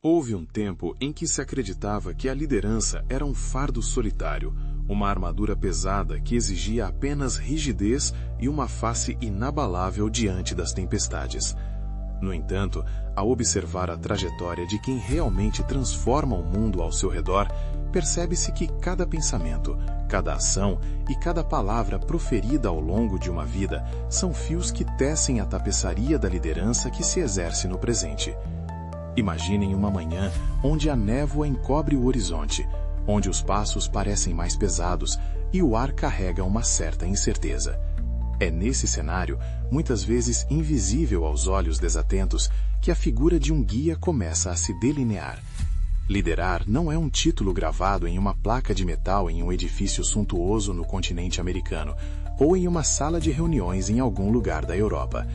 Houve um tempo em que se acreditava que a liderança era um fardo solitário, uma armadura pesada que exigia apenas rigidez e uma face inabalável diante das tempestades. No entanto, ao observar a trajetória de quem realmente transforma o mundo ao seu redor, percebe-se que cada pensamento, cada ação e cada palavra proferida ao longo de uma vida são fios que tecem a tapeçaria da liderança que se exerce no presente. Imaginem uma manhã onde a névoa encobre o horizonte, onde os passos parecem mais pesados e o ar carrega uma certa incerteza. É nesse cenário, muitas vezes invisível aos olhos desatentos, que a figura de um guia começa a se delinear. Liderar não é um título gravado em uma placa de metal em um edifício suntuoso no continente americano, ou em uma sala de reuniões em algum lugar da Europa.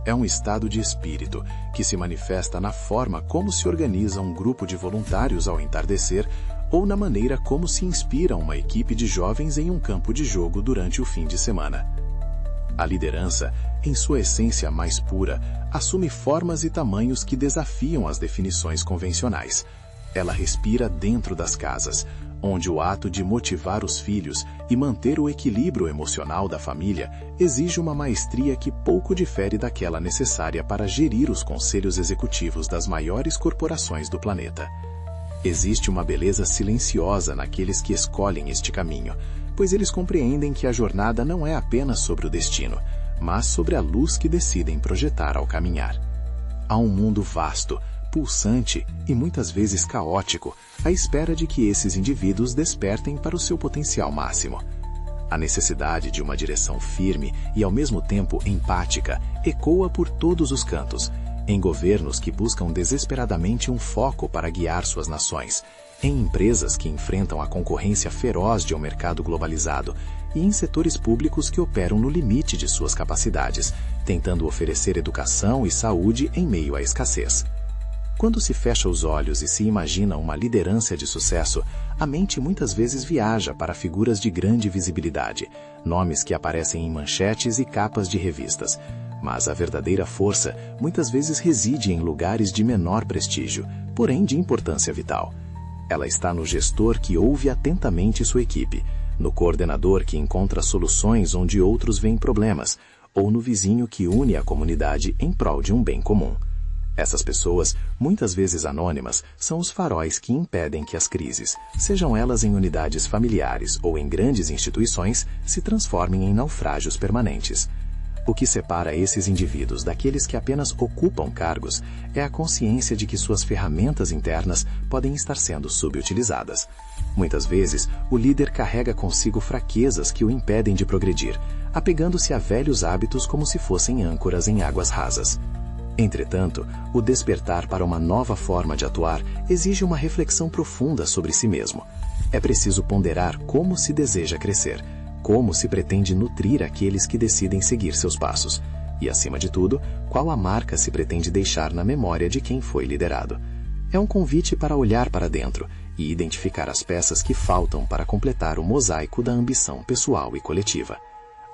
É um estado de espírito que se manifesta na forma como se organiza um grupo de voluntários ao entardecer ou na maneira como se inspira uma equipe de jovens em um campo de jogo durante o fim de semana. A liderança, em sua essência mais pura, assume formas e tamanhos que desafiam as definições convencionais. Ela respira dentro das casas, onde o ato de motivar os filhos e manter o equilíbrio emocional da família exige uma maestria que pouco difere daquela necessária para gerir os conselhos executivos das maiores corporações do planeta. Existe uma beleza silenciosa naqueles que escolhem este caminho, pois eles compreendem que a jornada não é apenas sobre o destino, mas sobre a luz que decidem projetar ao caminhar. Há um mundo vasto, pulsante e muitas vezes caótico, à espera de que esses indivíduos despertem para o seu potencial máximo. A necessidade de uma direção firme e ao mesmo tempo empática ecoa por todos os cantos, em governos que buscam desesperadamente um foco para guiar suas nações, em empresas que enfrentam a concorrência feroz de um mercado globalizado e em setores públicos que operam no limite de suas capacidades, tentando oferecer educação e saúde em meio à escassez. Quando se fecha os olhos e se imagina uma liderança de sucesso, a mente muitas vezes viaja para figuras de grande visibilidade, nomes que aparecem em manchetes e capas de revistas. Mas a verdadeira força muitas vezes reside em lugares de menor prestígio, porém de importância vital. Ela está no gestor que ouve atentamente sua equipe, no coordenador que encontra soluções onde outros veem problemas, ou no vizinho que une a comunidade em prol de um bem comum. Essas pessoas, muitas vezes anônimas, são os faróis que impedem que as crises, sejam elas em unidades familiares ou em grandes instituições, se transformem em naufrágios permanentes. O que separa esses indivíduos daqueles que apenas ocupam cargos é a consciência de que suas ferramentas internas podem estar sendo subutilizadas. Muitas vezes, o líder carrega consigo fraquezas que o impedem de progredir, apegando-se a velhos hábitos como se fossem âncoras em águas rasas. Entretanto, o despertar para uma nova forma de atuar exige uma reflexão profunda sobre si mesmo. É preciso ponderar como se deseja crescer, como se pretende nutrir aqueles que decidem seguir seus passos, e, acima de tudo, qual a marca se pretende deixar na memória de quem foi liderado. É um convite para olhar para dentro e identificar as peças que faltam para completar o mosaico da ambição pessoal e coletiva.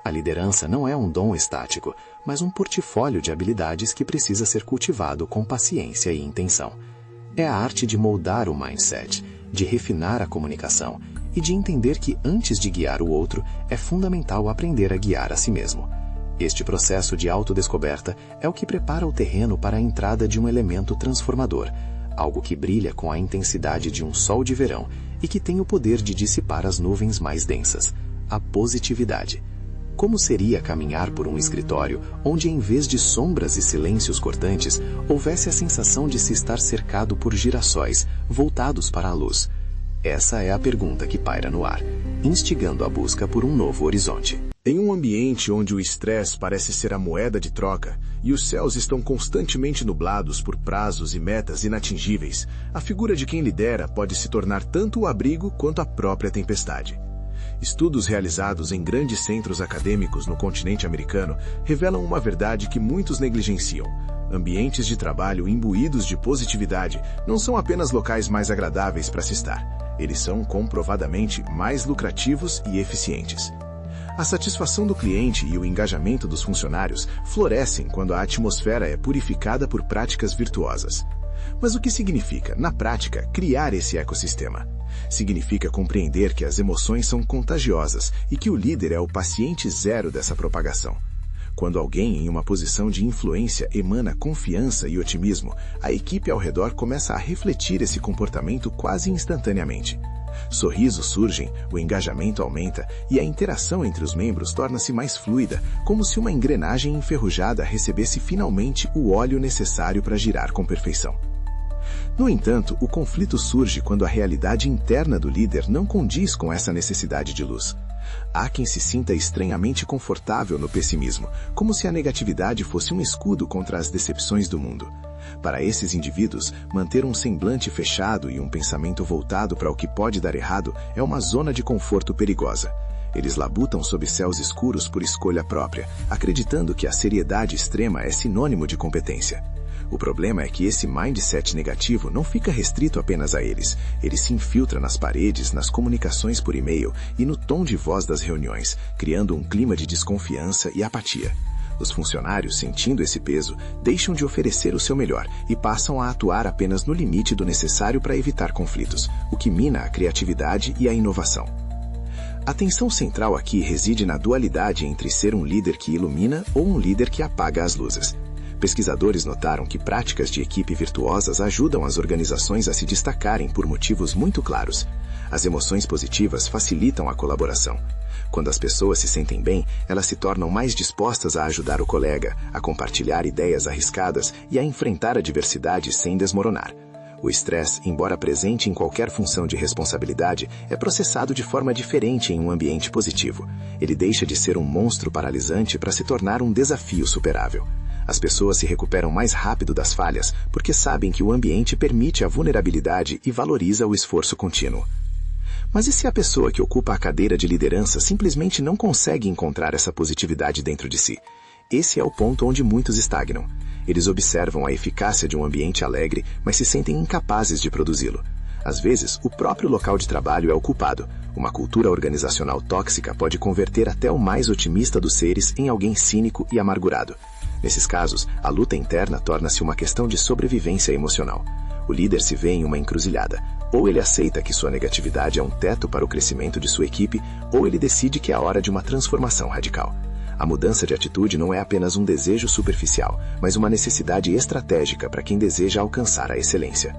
A liderança não é um dom estático, mas um portfólio de habilidades que precisa ser cultivado com paciência e intenção. É a arte de moldar o mindset, de refinar a comunicação e de entender que antes de guiar o outro, é fundamental aprender a guiar a si mesmo. Este processo de autodescoberta é o que prepara o terreno para a entrada de um elemento transformador, algo que brilha com a intensidade de um sol de verão e que tem o poder de dissipar as nuvens mais densas: a positividade. Como seria caminhar por um escritório onde, em vez de sombras e silêncios cortantes, houvesse a sensação de se estar cercado por girassóis voltados para a luz? Essa é a pergunta que paira no ar, instigando a busca por um novo horizonte. Em um ambiente onde o estresse parece ser a moeda de troca e os céus estão constantemente nublados por prazos e metas inatingíveis, a figura de quem lidera pode se tornar tanto o abrigo quanto a própria tempestade. Estudos realizados em grandes centros acadêmicos no continente americano revelam uma verdade que muitos negligenciam. Ambientes de trabalho imbuídos de positividade não são apenas locais mais agradáveis para se estar. Eles são comprovadamente mais lucrativos e eficientes. A satisfação do cliente e o engajamento dos funcionários florescem quando a atmosfera é purificada por práticas virtuosas. Mas o que significa, na prática, criar esse ecossistema? Significa compreender que as emoções são contagiosas e que o líder é o paciente zero dessa propagação. Quando alguém em uma posição de influência emana confiança e otimismo, a equipe ao redor começa a refletir esse comportamento quase instantaneamente. Sorrisos surgem, o engajamento aumenta e a interação entre os membros torna-se mais fluida, como se uma engrenagem enferrujada recebesse finalmente o óleo necessário para girar com perfeição. No entanto, o conflito surge quando a realidade interna do líder não condiz com essa necessidade de luz. Há quem se sinta estranhamente confortável no pessimismo, como se a negatividade fosse um escudo contra as decepções do mundo. Para esses indivíduos, manter um semblante fechado e um pensamento voltado para o que pode dar errado é uma zona de conforto perigosa. Eles labutam sob céus escuros por escolha própria, acreditando que a seriedade extrema é sinônimo de competência. O problema é que esse mindset negativo não fica restrito apenas a eles. Ele se infiltra nas paredes, nas comunicações por e-mail e no tom de voz das reuniões, criando um clima de desconfiança e apatia. Os funcionários, sentindo esse peso, deixam de oferecer o seu melhor e passam a atuar apenas no limite do necessário para evitar conflitos, o que mina a criatividade e a inovação. A tensão central aqui reside na dualidade entre ser um líder que ilumina ou um líder que apaga as luzes. Pesquisadores notaram que práticas de equipe virtuosas ajudam as organizações a se destacarem por motivos muito claros. As emoções positivas facilitam a colaboração. Quando as pessoas se sentem bem, elas se tornam mais dispostas a ajudar o colega, a compartilhar ideias arriscadas e a enfrentar a diversidade sem desmoronar. O estresse, embora presente em qualquer função de responsabilidade, é processado de forma diferente em um ambiente positivo. Ele deixa de ser um monstro paralisante para se tornar um desafio superável. As pessoas se recuperam mais rápido das falhas porque sabem que o ambiente permite a vulnerabilidade e valoriza o esforço contínuo. Mas e se a pessoa que ocupa a cadeira de liderança simplesmente não consegue encontrar essa positividade dentro de si? Esse é o ponto onde muitos estagnam. Eles observam a eficácia de um ambiente alegre, mas se sentem incapazes de produzi-lo. Às vezes, o próprio local de trabalho é o culpado. Uma cultura organizacional tóxica pode converter até o mais otimista dos seres em alguém cínico e amargurado. Nesses casos, a luta interna torna-se uma questão de sobrevivência emocional. O líder se vê em uma encruzilhada. Ou ele aceita que sua negatividade é um teto para o crescimento de sua equipe, ou ele decide que é a hora de uma transformação radical. A mudança de atitude não é apenas um desejo superficial, mas uma necessidade estratégica para quem deseja alcançar a excelência.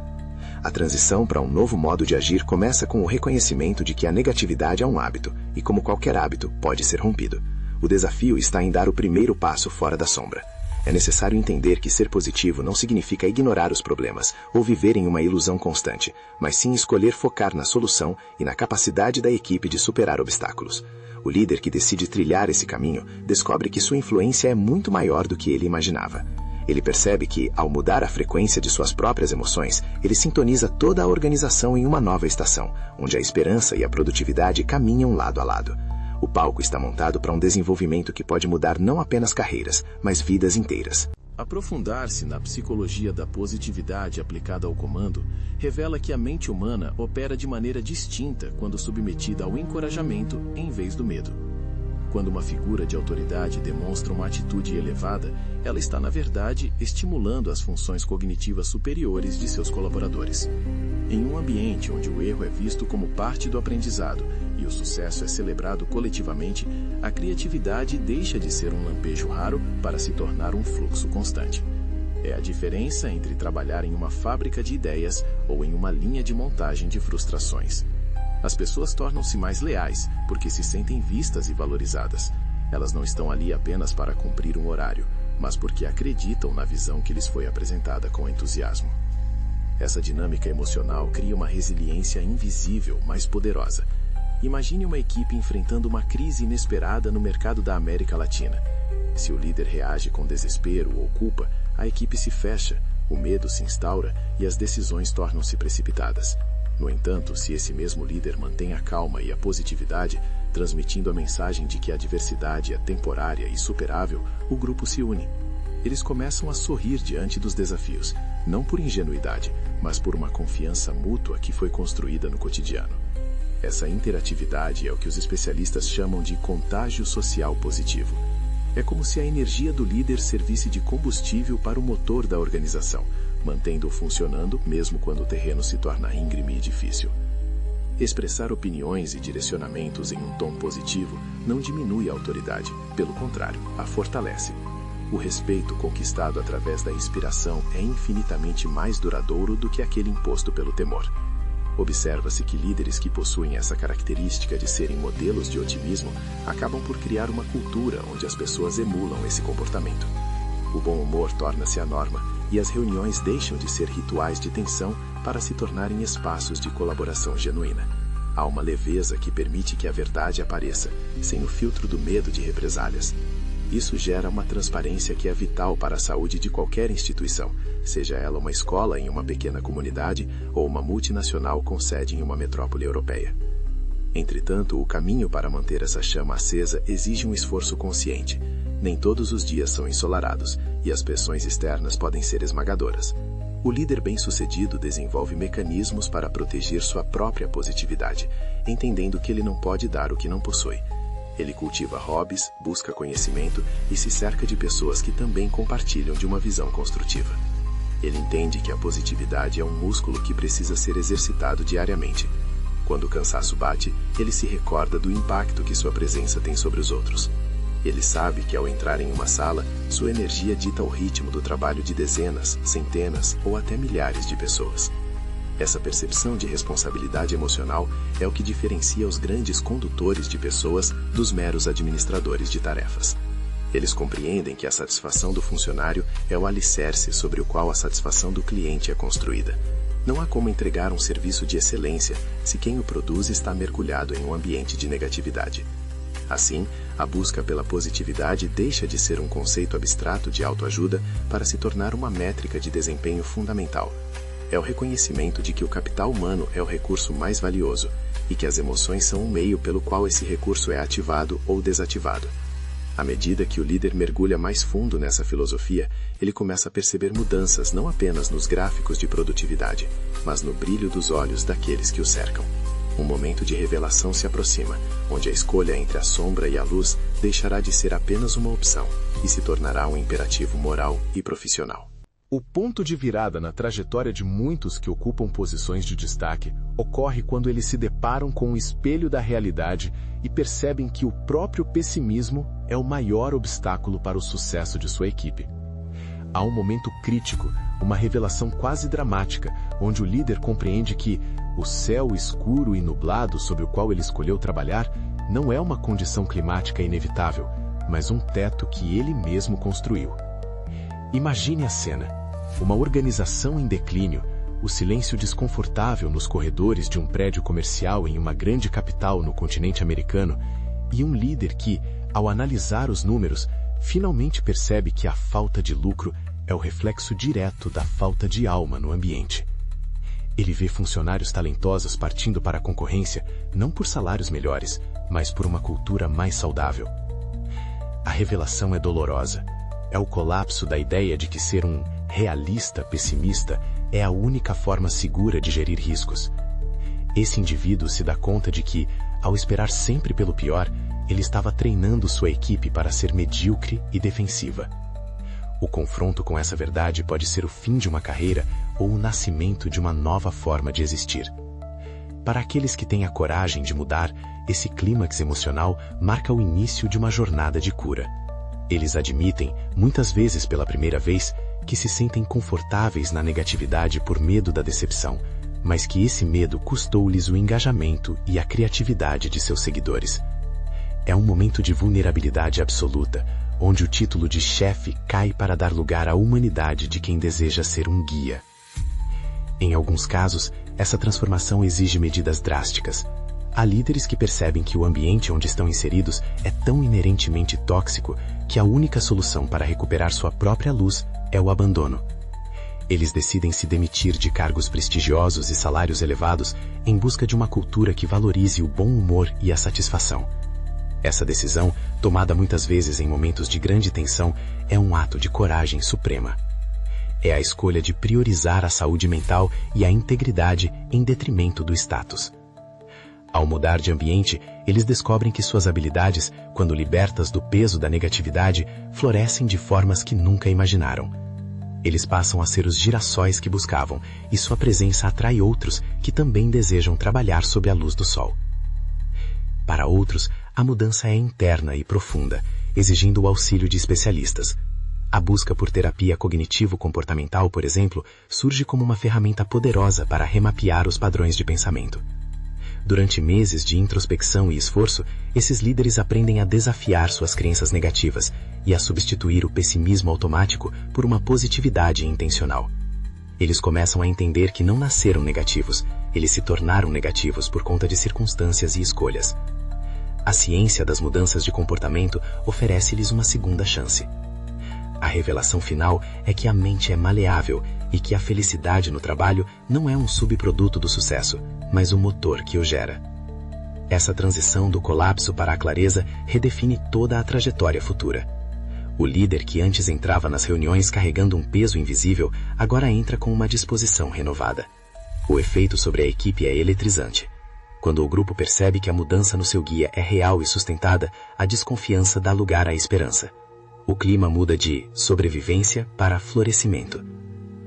A transição para um novo modo de agir começa com o reconhecimento de que a negatividade é um hábito, e como qualquer hábito, pode ser rompido. O desafio está em dar o primeiro passo fora da sombra. É necessário entender que ser positivo não significa ignorar os problemas ou viver em uma ilusão constante, mas sim escolher focar na solução e na capacidade da equipe de superar obstáculos. O líder que decide trilhar esse caminho descobre que sua influência é muito maior do que ele imaginava. Ele percebe que, ao mudar a frequência de suas próprias emoções, ele sintoniza toda a organização em uma nova estação, onde a esperança e a produtividade caminham lado a lado. O palco está montado para um desenvolvimento que pode mudar não apenas carreiras, mas vidas inteiras. Aprofundar-se na psicologia da positividade aplicada ao comando revela que a mente humana opera de maneira distinta quando submetida ao encorajamento em vez do medo. Quando uma figura de autoridade demonstra uma atitude elevada, ela está, na verdade, estimulando as funções cognitivas superiores de seus colaboradores. Em um ambiente onde o erro é visto como parte do aprendizado e o sucesso é celebrado coletivamente, a criatividade deixa de ser um lampejo raro para se tornar um fluxo constante. É a diferença entre trabalhar em uma fábrica de ideias ou em uma linha de montagem de frustrações. As pessoas tornam-se mais leais porque se sentem vistas e valorizadas. Elas não estão ali apenas para cumprir um horário, mas porque acreditam na visão que lhes foi apresentada com entusiasmo. Essa dinâmica emocional cria uma resiliência invisível, mas poderosa. Imagine uma equipe enfrentando uma crise inesperada no mercado da América Latina. Se o líder reage com desespero ou culpa, a equipe se fecha, o medo se instaura e as decisões tornam-se precipitadas. No entanto, se esse mesmo líder mantém a calma e a positividade, transmitindo a mensagem de que a adversidade é temporária e superável, o grupo se une. Eles começam a sorrir diante dos desafios, não por ingenuidade, mas por uma confiança mútua que foi construída no cotidiano. Essa interatividade é o que os especialistas chamam de contágio social positivo. É como se a energia do líder servisse de combustível para o motor da organização, mantendo-o funcionando mesmo quando o terreno se torna íngreme e difícil. Expressar opiniões e direcionamentos em um tom positivo não diminui a autoridade, pelo contrário, a fortalece. O respeito conquistado através da inspiração é infinitamente mais duradouro do que aquele imposto pelo temor. Observa-se que líderes que possuem essa característica de serem modelos de otimismo acabam por criar uma cultura onde as pessoas emulam esse comportamento. O bom humor torna-se a norma e as reuniões deixam de ser rituais de tensão para se tornarem espaços de colaboração genuína. Há uma leveza que permite que a verdade apareça, sem o filtro do medo de represálias. Isso gera uma transparência que é vital para a saúde de qualquer instituição, seja ela uma escola em uma pequena comunidade ou uma multinacional com sede em uma metrópole europeia. Entretanto, o caminho para manter essa chama acesa exige um esforço consciente. Nem todos os dias são ensolarados, e as pressões externas podem ser esmagadoras. O líder bem-sucedido desenvolve mecanismos para proteger sua própria positividade, entendendo que ele não pode dar o que não possui. Ele cultiva hobbies, busca conhecimento e se cerca de pessoas que também compartilham de uma visão construtiva. Ele entende que a positividade é um músculo que precisa ser exercitado diariamente. Quando o cansaço bate, ele se recorda do impacto que sua presença tem sobre os outros. Ele sabe que ao entrar em uma sala, sua energia dita o ritmo do trabalho de dezenas, centenas ou até milhares de pessoas. Essa percepção de responsabilidade emocional é o que diferencia os grandes condutores de pessoas dos meros administradores de tarefas. Eles compreendem que a satisfação do funcionário é o alicerce sobre o qual a satisfação do cliente é construída. Não há como entregar um serviço de excelência se quem o produz está mergulhado em um ambiente de negatividade. Assim, a busca pela positividade deixa de ser um conceito abstrato de autoajuda para se tornar uma métrica de desempenho fundamental. É o reconhecimento de que o capital humano é o recurso mais valioso e que as emoções são o meio pelo qual esse recurso é ativado ou desativado. À medida que o líder mergulha mais fundo nessa filosofia, ele começa a perceber mudanças não apenas nos gráficos de produtividade, mas no brilho dos olhos daqueles que o cercam. Um momento de revelação se aproxima, onde a escolha entre a sombra e a luz deixará de ser apenas uma opção e se tornará um imperativo moral e profissional. O ponto de virada na trajetória de muitos que ocupam posições de destaque ocorre quando eles se deparam com um espelho da realidade e percebem que o próprio pessimismo é o maior obstáculo para o sucesso de sua equipe. Há um momento crítico, uma revelação quase dramática, onde o líder compreende que o céu escuro e nublado sob o qual ele escolheu trabalhar não é uma condição climática inevitável, mas um teto que ele mesmo construiu. Imagine a cena. Uma organização em declínio, o silêncio desconfortável nos corredores de um prédio comercial em uma grande capital no continente americano, e um líder que, ao analisar os números, finalmente percebe que a falta de lucro é o reflexo direto da falta de alma no ambiente. Ele vê funcionários talentosos partindo para a concorrência não por salários melhores, mas por uma cultura mais saudável. A revelação é dolorosa. É o colapso da ideia de que ser um realista pessimista é a única forma segura de gerir riscos. Esse indivíduo se dá conta de que, ao esperar sempre pelo pior, ele estava treinando sua equipe para ser medíocre e defensiva. O confronto com essa verdade pode ser o fim de uma carreira ou o nascimento de uma nova forma de existir. Para aqueles que têm a coragem de mudar, esse clímax emocional marca o início de uma jornada de cura. Eles admitem, muitas vezes pela primeira vez, que se sentem confortáveis na negatividade por medo da decepção, mas que esse medo custou-lhes o engajamento e a criatividade de seus seguidores. É um momento de vulnerabilidade absoluta, onde o título de chefe cai para dar lugar à humanidade de quem deseja ser um guia. Em alguns casos, essa transformação exige medidas drásticas. Há líderes que percebem que o ambiente onde estão inseridos é tão inerentemente tóxico que a única solução para recuperar sua própria luz é o abandono. Eles decidem se demitir de cargos prestigiosos e salários elevados em busca de uma cultura que valorize o bom humor e a satisfação. Essa decisão, tomada muitas vezes em momentos de grande tensão, é um ato de coragem suprema. É a escolha de priorizar a saúde mental e a integridade em detrimento do status. Ao mudar de ambiente, eles descobrem que suas habilidades, quando libertas do peso da negatividade, florescem de formas que nunca imaginaram. Eles passam a ser os girassóis que buscavam, e sua presença atrai outros que também desejam trabalhar sob a luz do sol. Para outros, a mudança é interna e profunda, exigindo o auxílio de especialistas. A busca por terapia cognitivo-comportamental, por exemplo, surge como uma ferramenta poderosa para remapear os padrões de pensamento. Durante meses de introspecção e esforço, esses líderes aprendem a desafiar suas crenças negativas e a substituir o pessimismo automático por uma positividade intencional. Eles começam a entender que não nasceram negativos, eles se tornaram negativos por conta de circunstâncias e escolhas. A ciência das mudanças de comportamento oferece-lhes uma segunda chance. A revelação final é que a mente é maleável e que a felicidade no trabalho não é um subproduto do sucesso, mas o motor que o gera. Essa transição do colapso para a clareza redefine toda a trajetória futura. O líder que antes entrava nas reuniões carregando um peso invisível, agora entra com uma disposição renovada. O efeito sobre a equipe é eletrizante. Quando o grupo percebe que a mudança no seu guia é real e sustentada, a desconfiança dá lugar à esperança. O clima muda de sobrevivência para florescimento.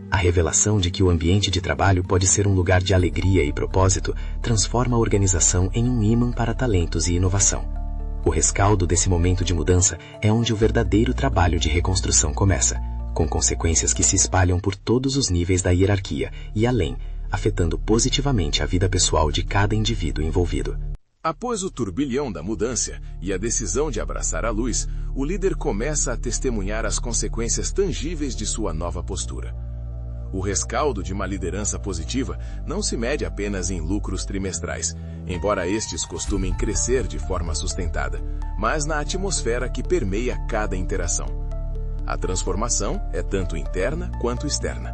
A revelação de que o ambiente de trabalho pode ser um lugar de alegria e propósito transforma a organização em um ímã para talentos e inovação. O rescaldo desse momento de mudança é onde o verdadeiro trabalho de reconstrução começa, com consequências que se espalham por todos os níveis da hierarquia e além, afetando positivamente a vida pessoal de cada indivíduo envolvido. Após o turbilhão da mudança e a decisão de abraçar a luz, o líder começa a testemunhar as consequências tangíveis de sua nova postura. O rescaldo de uma liderança positiva não se mede apenas em lucros trimestrais, embora estes costumem crescer de forma sustentada, mas na atmosfera que permeia cada interação. A transformação é tanto interna quanto externa.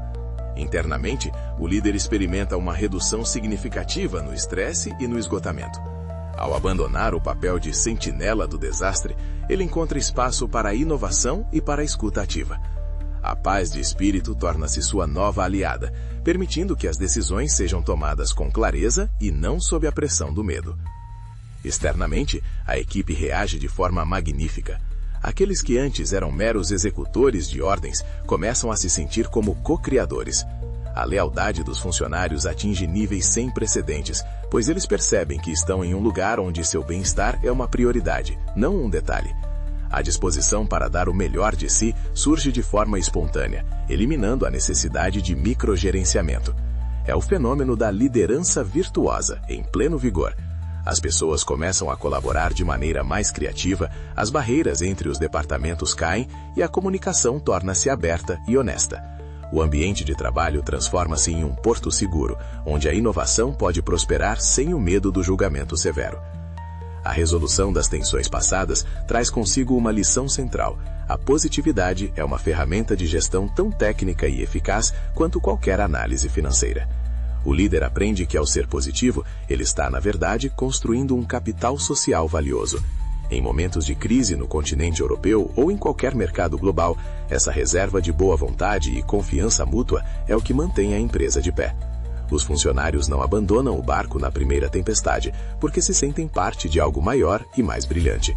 Internamente, o líder experimenta uma redução significativa no estresse e no esgotamento. Ao abandonar o papel de sentinela do desastre, ele encontra espaço para a inovação e para a escuta ativa. A paz de espírito torna-se sua nova aliada, permitindo que as decisões sejam tomadas com clareza e não sob a pressão do medo. Externamente, a equipe reage de forma magnífica. Aqueles que antes eram meros executores de ordens começam a se sentir como co-criadores. A lealdade dos funcionários atinge níveis sem precedentes, pois eles percebem que estão em um lugar onde seu bem-estar é uma prioridade, não um detalhe. A disposição para dar o melhor de si surge de forma espontânea, eliminando a necessidade de microgerenciamento. É o fenômeno da liderança virtuosa, em pleno vigor. As pessoas começam a colaborar de maneira mais criativa, as barreiras entre os departamentos caem e a comunicação torna-se aberta e honesta. O ambiente de trabalho transforma-se em um porto seguro, onde a inovação pode prosperar sem o medo do julgamento severo. A resolução das tensões passadas traz consigo uma lição central. A positividade é uma ferramenta de gestão tão técnica e eficaz quanto qualquer análise financeira. O líder aprende que, ao ser positivo, ele está, na verdade, construindo um capital social valioso. Em momentos de crise no continente europeu ou em qualquer mercado global, essa reserva de boa vontade e confiança mútua é o que mantém a empresa de pé. Os funcionários não abandonam o barco na primeira tempestade, porque se sentem parte de algo maior e mais brilhante.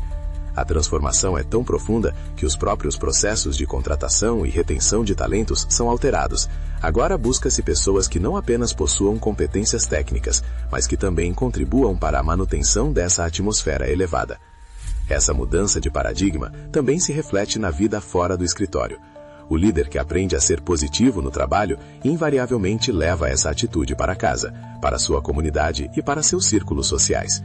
A transformação é tão profunda que os próprios processos de contratação e retenção de talentos são alterados. Agora busca-se pessoas que não apenas possuam competências técnicas, mas que também contribuam para a manutenção dessa atmosfera elevada. Essa mudança de paradigma também se reflete na vida fora do escritório. O líder que aprende a ser positivo no trabalho invariavelmente leva essa atitude para casa, para sua comunidade e para seus círculos sociais.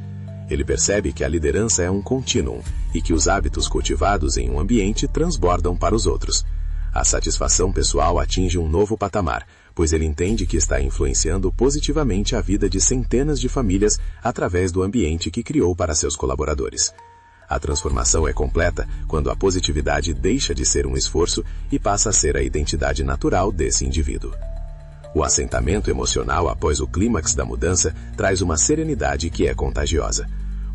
Ele percebe que a liderança é um contínuo e que os hábitos cultivados em um ambiente transbordam para os outros. A satisfação pessoal atinge um novo patamar, pois ele entende que está influenciando positivamente a vida de centenas de famílias através do ambiente que criou para seus colaboradores. A transformação é completa quando a positividade deixa de ser um esforço e passa a ser a identidade natural desse indivíduo. O assentamento emocional após o clímax da mudança traz uma serenidade que é contagiosa.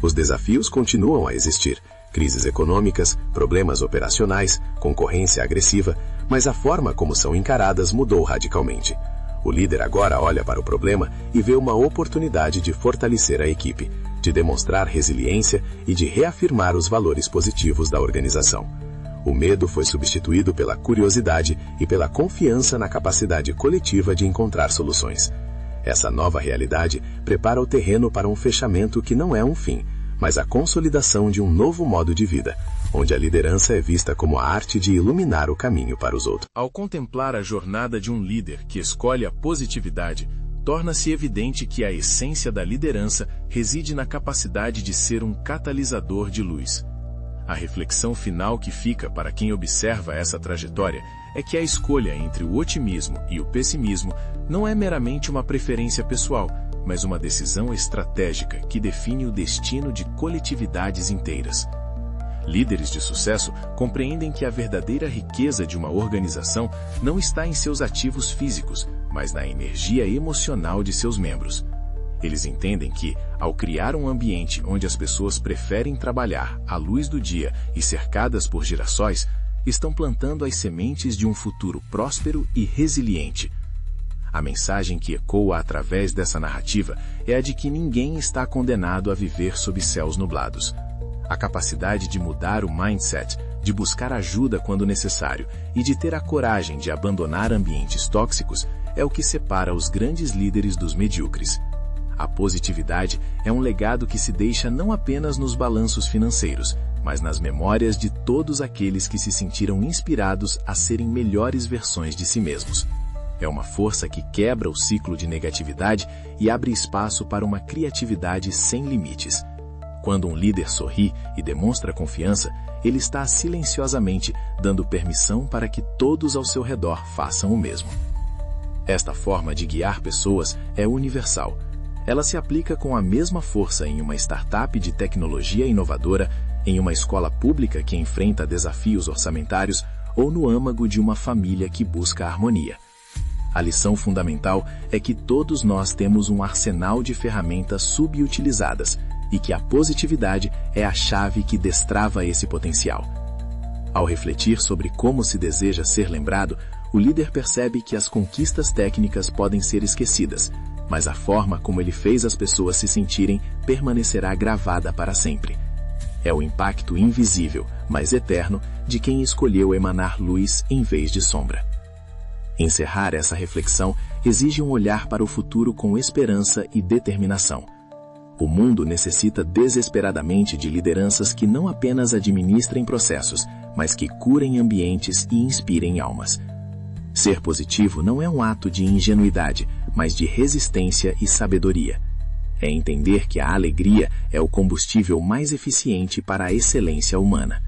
Os desafios continuam a existir, crises econômicas, problemas operacionais, concorrência agressiva, mas a forma como são encaradas mudou radicalmente. O líder agora olha para o problema e vê uma oportunidade de fortalecer a equipe, de demonstrar resiliência e de reafirmar os valores positivos da organização. O medo foi substituído pela curiosidade e pela confiança na capacidade coletiva de encontrar soluções. Essa nova realidade prepara o terreno para um fechamento que não é um fim, mas a consolidação de um novo modo de vida, onde a liderança é vista como a arte de iluminar o caminho para os outros. Ao contemplar a jornada de um líder que escolhe a positividade, torna-se evidente que a essência da liderança reside na capacidade de ser um catalisador de luz. A reflexão final que fica para quem observa essa trajetória é que a escolha entre o otimismo e o pessimismo não é meramente uma preferência pessoal, mas uma decisão estratégica que define o destino de coletividades inteiras. Líderes de sucesso compreendem que a verdadeira riqueza de uma organização não está em seus ativos físicos, mas na energia emocional de seus membros. Eles entendem que, ao criar um ambiente onde as pessoas preferem trabalhar à luz do dia e cercadas por girassóis, estão plantando as sementes de um futuro próspero e resiliente. A mensagem que ecoa através dessa narrativa é a de que ninguém está condenado a viver sob céus nublados. A capacidade de mudar o mindset, de buscar ajuda quando necessário e de ter a coragem de abandonar ambientes tóxicos é o que separa os grandes líderes dos medíocres. A positividade é um legado que se deixa não apenas nos balanços financeiros, mas nas memórias de todos aqueles que se sentiram inspirados a serem melhores versões de si mesmos. É uma força que quebra o ciclo de negatividade e abre espaço para uma criatividade sem limites. Quando um líder sorri e demonstra confiança, ele está silenciosamente dando permissão para que todos ao seu redor façam o mesmo. Esta forma de guiar pessoas é universal. Ela se aplica com a mesma força em uma startup de tecnologia inovadora, em uma escola pública que enfrenta desafios orçamentários ou no âmago de uma família que busca harmonia. A lição fundamental é que todos nós temos um arsenal de ferramentas subutilizadas e que a positividade é a chave que destrava esse potencial. Ao refletir sobre como se deseja ser lembrado, o líder percebe que as conquistas técnicas podem ser esquecidas, mas a forma como ele fez as pessoas se sentirem permanecerá gravada para sempre. É o impacto invisível, mas eterno, de quem escolheu emanar luz em vez de sombra. Encerrar essa reflexão exige um olhar para o futuro com esperança e determinação. O mundo necessita desesperadamente de lideranças que não apenas administrem processos, mas que curem ambientes e inspirem almas. Ser positivo não é um ato de ingenuidade, mas de resistência e sabedoria. É entender que a alegria é o combustível mais eficiente para a excelência humana.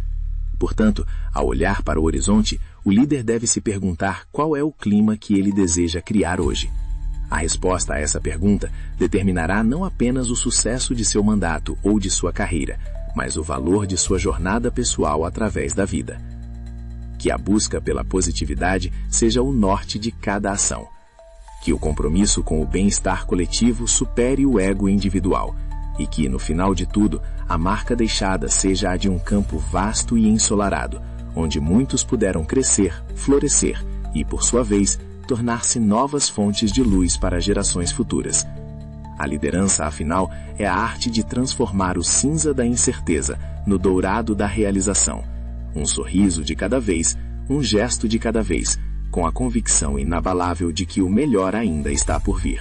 Portanto, ao olhar para o horizonte, o líder deve se perguntar qual é o clima que ele deseja criar hoje. A resposta a essa pergunta determinará não apenas o sucesso de seu mandato ou de sua carreira, mas o valor de sua jornada pessoal através da vida. Que a busca pela positividade seja o norte de cada ação. Que o compromisso com o bem-estar coletivo supere o ego individual e que, no final de tudo, a marca deixada seja a de um campo vasto e ensolarado, onde muitos puderam crescer, florescer e, por sua vez, tornar-se novas fontes de luz para gerações futuras. A liderança, afinal, é a arte de transformar o cinza da incerteza no dourado da realização. Um sorriso de cada vez, um gesto de cada vez, com a convicção inabalável de que o melhor ainda está por vir.